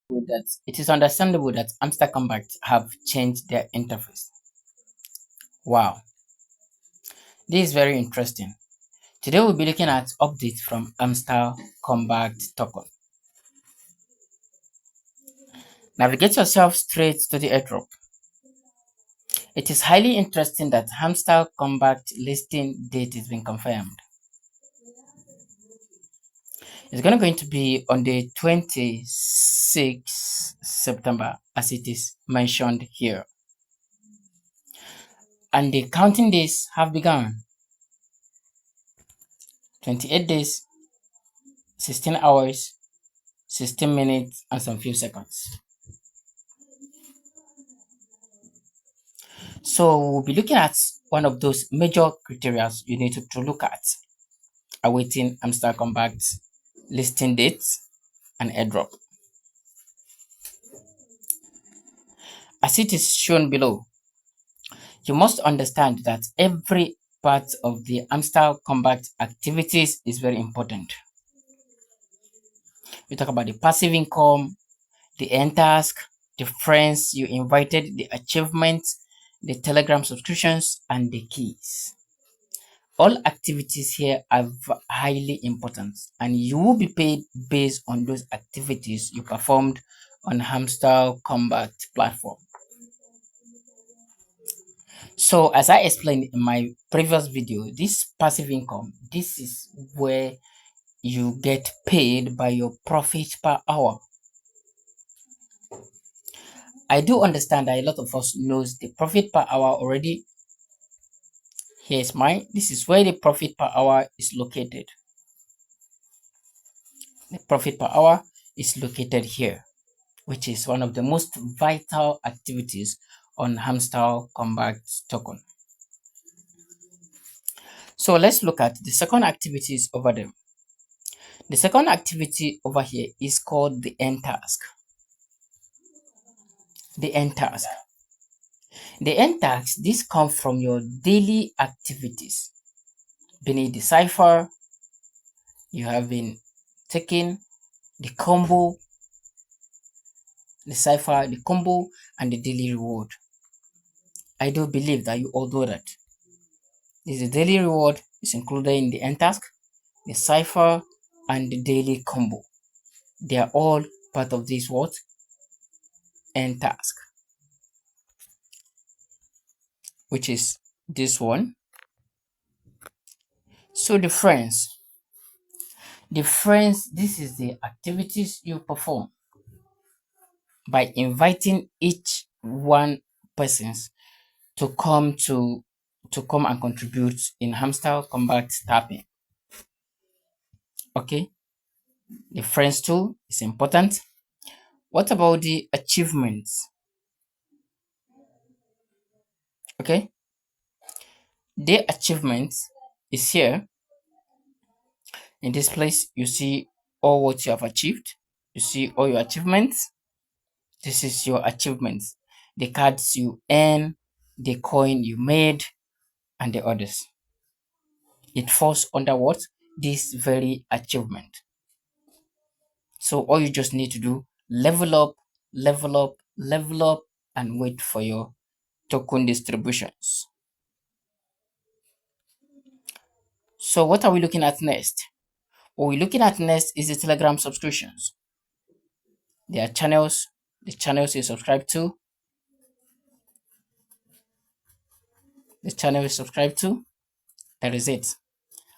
that it is understandable that Hamster Kombat have changed their interface. Wow, this is very interesting. Today we'll be looking at updates from Hamster Kombat token. Navigate yourself straight to the airdrop. It is highly interesting that Hamster Kombat listing date has been confirmed. It's going to be on the 26th September as it is mentioned here. And the counting days have begun. 28 days, 16 hours, 16 minutes, and some few seconds. So we'll be looking at one of those major criteria you need to look at awaiting Hamster Kombat listing dates and airdrop. As it is shown below, you must understand that every part of the Hamster Kombat activities is very important. We talk about the passive income, the end task, the friends you invited, the achievements, the Telegram subscriptions, and the keys. All activities here are highly important, and you will be paid based on those activities you performed on Hamster Kombat platform. So as I explained in my previous video, this passive income, this is where you get paid by your profit per hour. I do understand that a lot of us knows the profit per hour already. Here's mine. This is where the profit per hour is located. The profit per hour is located here, which is one of the most vital activities on Hamster Kombat token. So let's look at the second activities over there. The second activity over here is called the end task. The end task. The end task, this comes from your daily activities. Beneath the cipher, you have been taking the combo, the cipher, the combo, and the daily reward. I do believe that you all know that. This is the daily reward is included in the end task, the cipher, and the daily combo. They are all part of this what? End task, which is this one. So the friends, this is the activities you perform by inviting each one persons to come and contribute in Hamster Kombat tapping. Okay, the friends too is important. What about the achievements? Okay, the achievements is here. In this place, you see all what you have achieved. You see all your achievements. This is your achievements. The cards you earn, the coin you made, and the others. It falls under what? This very achievement. So all you just need to do, level up, level up, level up, and wait for your token distributions. So what are we looking at next? What we're looking at next is the Telegram subscriptions. There are channels, the channels you subscribe to, the channel you subscribe to, that is it.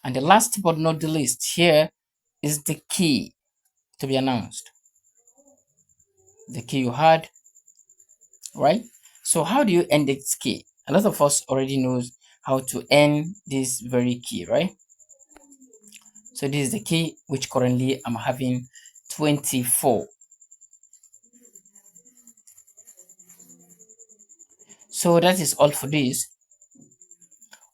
And the last but not the least here is the key to be announced. The key you had, right? So how do you earn this key? A lot of us already knows how to earn this very key, right? So this is the key which currently I'm having 24. So that is all for this.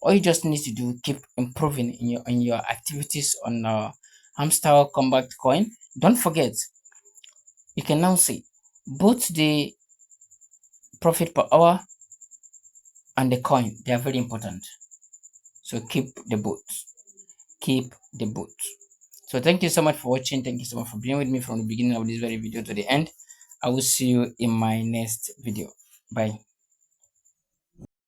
All you just need to do, keep improving in your activities on Hamster Kombat coin. Don't forget, you can now see both the profit per hour and the coin. They are very important. So keep the both. Keep the both. So thank you so much for watching. Thank you so much for being with me from the beginning of this very video to the end. I will see you in my next video. Bye.